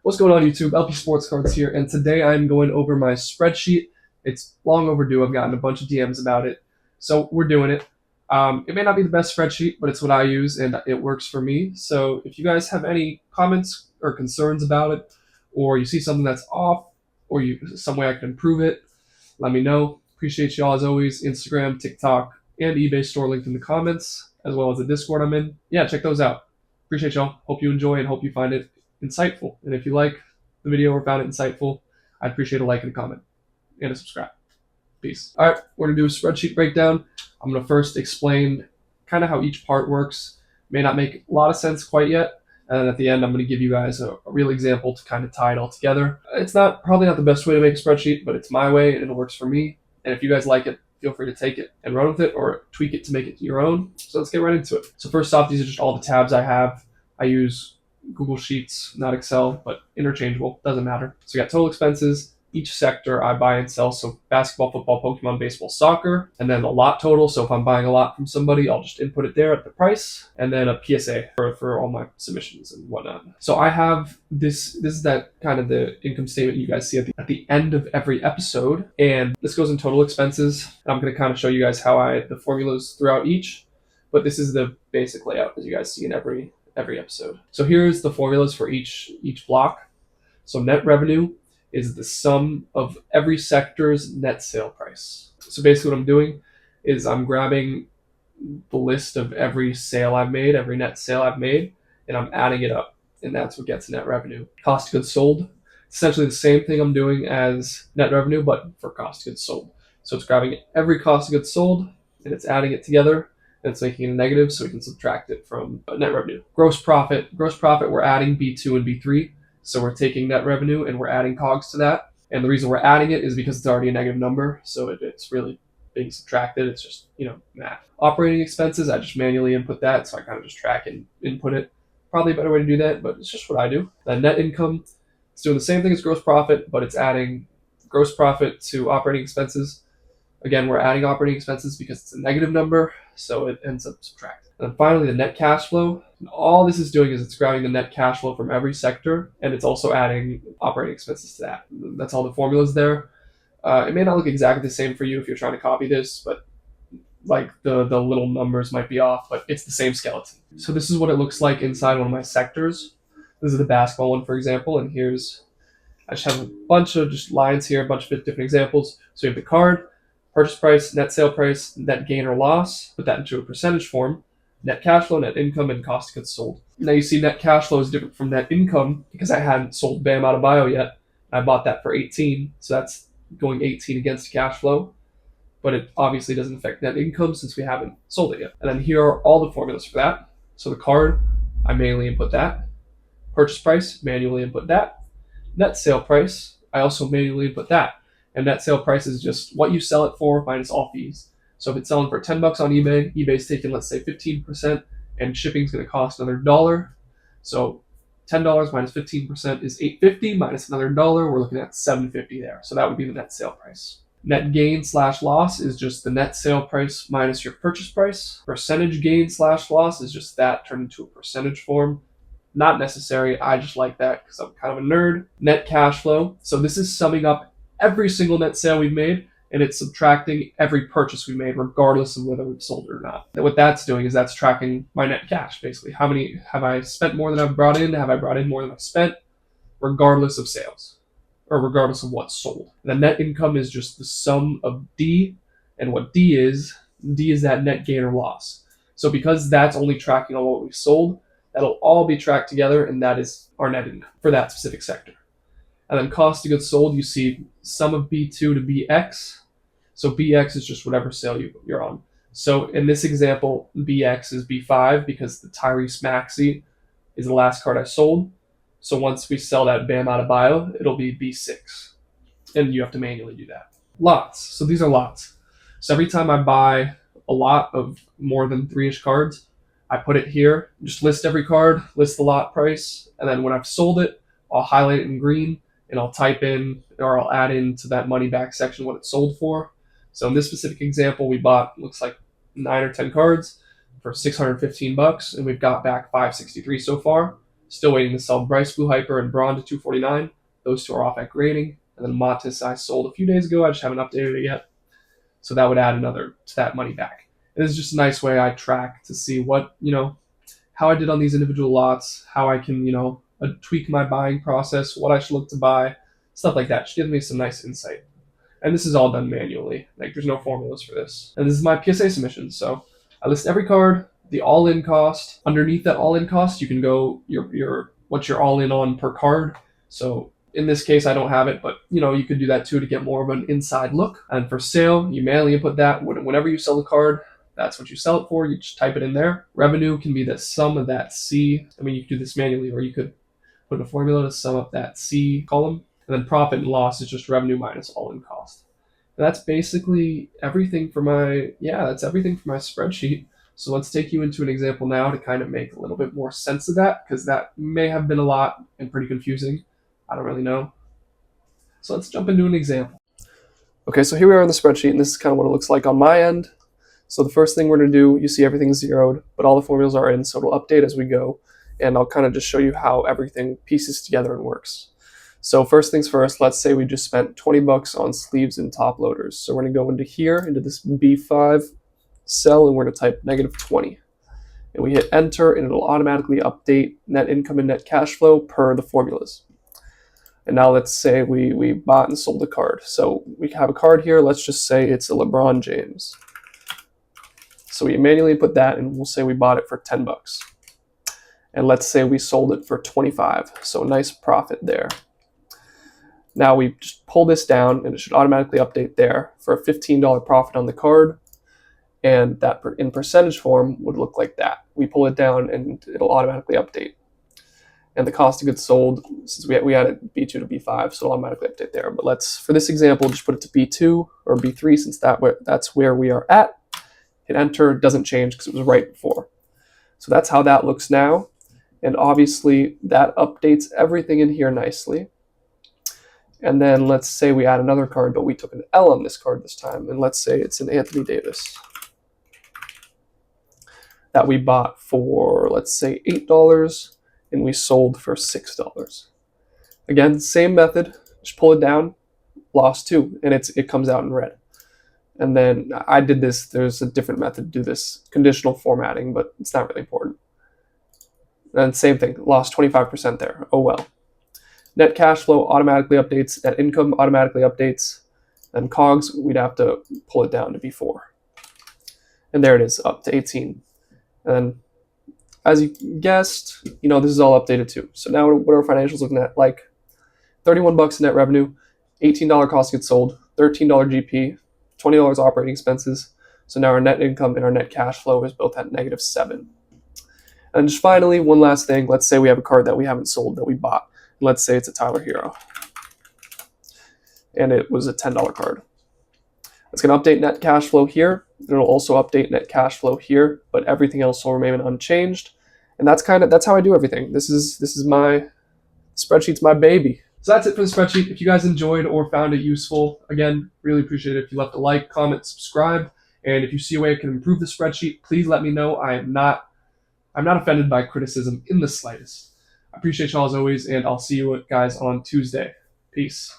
What's going on, YouTube? LP Sports Cards here, and today I'm going over my spreadsheet. It's long overdue. I've gotten a bunch of DMs about it, so we're doing it. It may not be the best spreadsheet, but it's what I use, and it works for me. So if you guys have any comments or concerns about it, or you see something that's off, or some way I can improve it, let me know. Appreciate y'all as always. Instagram, TikTok, and eBay store linked in the comments, as well as the Discord I'm in. Yeah, check those out. Appreciate y'all. Hope you enjoy and hope you find it insightful. And if you like the video or found it insightful, I'd appreciate a like and a comment and a subscribe. Peace. All right, we're going to do a spreadsheet breakdown. I'm going to first explain kind of how each part works. May not make a lot of sense quite yet. And then at the end, I'm going to give you guys a real example to kind of tie it all together. It's probably not the best way to make a spreadsheet, but it's my way and it works for me. And if you guys like it, feel free to take it and run with it or tweak it to make it your own. So let's get right into it. So first off, these are just all the tabs I have. I use Google Sheets, not Excel, but interchangeable, doesn't matter. So we got total expenses, each sector I buy and sell. So basketball, football, Pokemon, baseball, soccer, and then a lot total. So if I'm buying a lot from somebody, I'll just input it there at the price, and then a PSA for all my submissions and whatnot. So I have this is that kind of the income statement you guys see at the end of every episode. And this goes in total expenses. And I'm going to kind of show you guys how the formulas throughout each, but this is the basic layout as you guys see in every episode. So here's the formulas for each block. So net revenue is the sum of every sector's net sale price. So basically what I'm doing is I'm grabbing the list of every sale I've made, every net sale I've made, and I'm adding it up. And that's what gets net revenue. Cost of goods sold, essentially the same thing I'm doing as net revenue, but for cost of goods sold. So it's grabbing every cost of goods sold and it's adding it together. And it's making it a negative, so we can subtract it from net revenue. Gross profit, we're adding B2 and B3. So we're taking net revenue and we're adding COGS to that. And the reason we're adding it is because it's already a negative number. So it's really being subtracted. It's just, math. Operating expenses, I just manually input that. So I kind of just track and input it. Probably a better way to do that, but it's just what I do. Then net income, it's doing the same thing as gross profit, but it's adding gross profit to operating expenses. Again, we're adding operating expenses because it's a negative number, so it ends up subtracting. And then finally, the net cash flow. And all this is doing is it's grabbing the net cash flow from every sector, and it's also adding operating expenses to that. That's all the formulas there. It may not look exactly the same for you if you're trying to copy this, but like the little numbers might be off, but it's the same skeleton. So this is what it looks like inside one of my sectors. This is the basketball one, for example, and I just have a bunch of just lines here, a bunch of different examples. So you have the card, purchase price, net sale price, net gain or loss, put that into a percentage form, net cash flow, net income, and cost of goods sold. Now you see net cash flow is different from net income because I hadn't sold Bam Out of Bio yet. I bought that for 18, so that's going 18 against cash flow, but it obviously doesn't affect net income since we haven't sold it yet. And then here are all the formulas for that. So the card, I manually input that. Purchase price, manually input that. Net sale price, I also manually input that. And net sale price is just what you sell it for minus all fees. So if it's selling for $10 on eBay, eBay's taking, let's say, 15%, and shipping's going to cost another $1. So $10 minus 15% is $8.50 minus another $1. We're looking at $7.50 there. So that would be the net sale price. Net gain / loss is just the net sale price minus your purchase price. Percentage gain / loss is just that turned into a percentage form. Not necessary. I just like that because I'm kind of a nerd. Net cash flow. So this is summing up every single net sale we've made, and it's subtracting every purchase we made, regardless of whether we've sold it or not. And what that's doing is that's tracking my net cash, basically. How many have I spent more than I've brought in? Have I brought in more than I've spent? Regardless of sales, or regardless of what's sold. And the net income is just the sum of D, and what D is that net gain or loss. So because that's only tracking on what we've sold, that'll all be tracked together, and that is our net income for that specific sector. And then cost of goods sold, you see sum of B2 to BX. So BX is just whatever sale you're on. So in this example, BX is B5 because the Tyrese Maxey is the last card I sold. So once we sell that Bam Out of Bio, it'll be B6. And you have to manually do that. Lots. So these are lots. So every time I buy a lot of more than 3-ish cards, I put it here, just list every card, list the lot price, and then when I've sold it, I'll highlight it in green, and I'll type in, or I'll add into that money back section what it sold for. So in this specific example, we bought, looks like 9 or 10 cards for $615, and we've got back $563 so far. Still waiting to sell Bryce Blue Hyper and Braun to 249. Those two are off at grading. And then Montes I sold a few days ago. I just haven't updated it yet. So that would add another to that money back. And this is just a nice way I track to see what, how I did on these individual lots, how I can, tweak my buying process, what I should look to buy, stuff like that. Just gives me some nice insight. And this is all done manually. Like there's no formulas for this. And this is my PSA submission. So I list every card, the all-in cost. Underneath that all-in cost, you can go your what you're all in on per card. So in this case, I don't have it, but you could do that too to get more of an inside look. And for sale, you manually input that whenever you sell the card. That's what you sell it for. You just type it in there. Revenue can be the sum of that C. I mean, you could do this manually, or you could put in a formula to sum up that C column. And then profit and loss is just revenue minus all-in cost. And that's basically everything for that's everything for my spreadsheet. So let's take you into an example now to kind of make a little bit more sense of that, because that may have been a lot and pretty confusing. I don't really know. So let's jump into an example. Okay, so here we are in the spreadsheet, and this is kind of what it looks like on my end. So the first thing we're going to do, you see everything's zeroed, but all the formulas are in, so it'll update as we go. And I'll kind of just show you how everything pieces together and works. So first things first, let's say we just spent 20 bucks on sleeves and top loaders. So we're going to go into here, into this B5 cell, and we're going to type -20. And we hit enter, and it'll automatically update net income and net cash flow per the formulas. And now let's say we bought and sold a card. So we have a card here, let's just say it's a LeBron James. So we manually put that, and we'll say we bought it for 10 bucks. And let's say we sold it for 25. So nice profit there. Now we just pull this down, and it should automatically update there for a $15 profit on the card. And that in percentage form would look like that. We pull it down, and it'll automatically update. And the cost of goods sold, since we had it B2 to B5, so it'll automatically update there. But let's, for this example, just put it to B2 or B3, since that's where we are at. Hit enter, it doesn't change because it was right before. So that's how that looks now. And obviously that updates everything in here nicely. And then let's say we add another card, but we took an L on this card this time. And let's say it's an Anthony Davis that we bought for, let's say, $8, and we sold for $6. Again, same method, just pull it down, lost 2, and it comes out in red. And then I did this, there's a different method to do this, conditional formatting, but it's not really important. And same thing, lost 25% there, oh well. Net cash flow automatically updates, net income automatically updates, and COGS, we'd have to pull it down to B4. And there it is, up to 18. And as you guessed, this is all updated too. So now what are our financials looking at? Like 31 bucks in net revenue, $18 cost of goods sold, $13 GP, $20 operating expenses. So now our net income and our net cash flow is both at -7. And just finally, one last thing. Let's say we have a card that we haven't sold that we bought. Let's say it's a Tyler Hero. And it was a $10 card. It's going to update net cash flow here. It'll also update net cash flow here, but everything else will remain unchanged. And that's how I do everything. This is my spreadsheet's my baby. So that's it for the spreadsheet. If you guys enjoyed or found it useful, again, really appreciate it if you left a like, comment, subscribe, and if you see a way I can improve the spreadsheet, please let me know. I'm not offended by criticism in the slightest. I appreciate y'all as always, and I'll see you guys on Tuesday. Peace.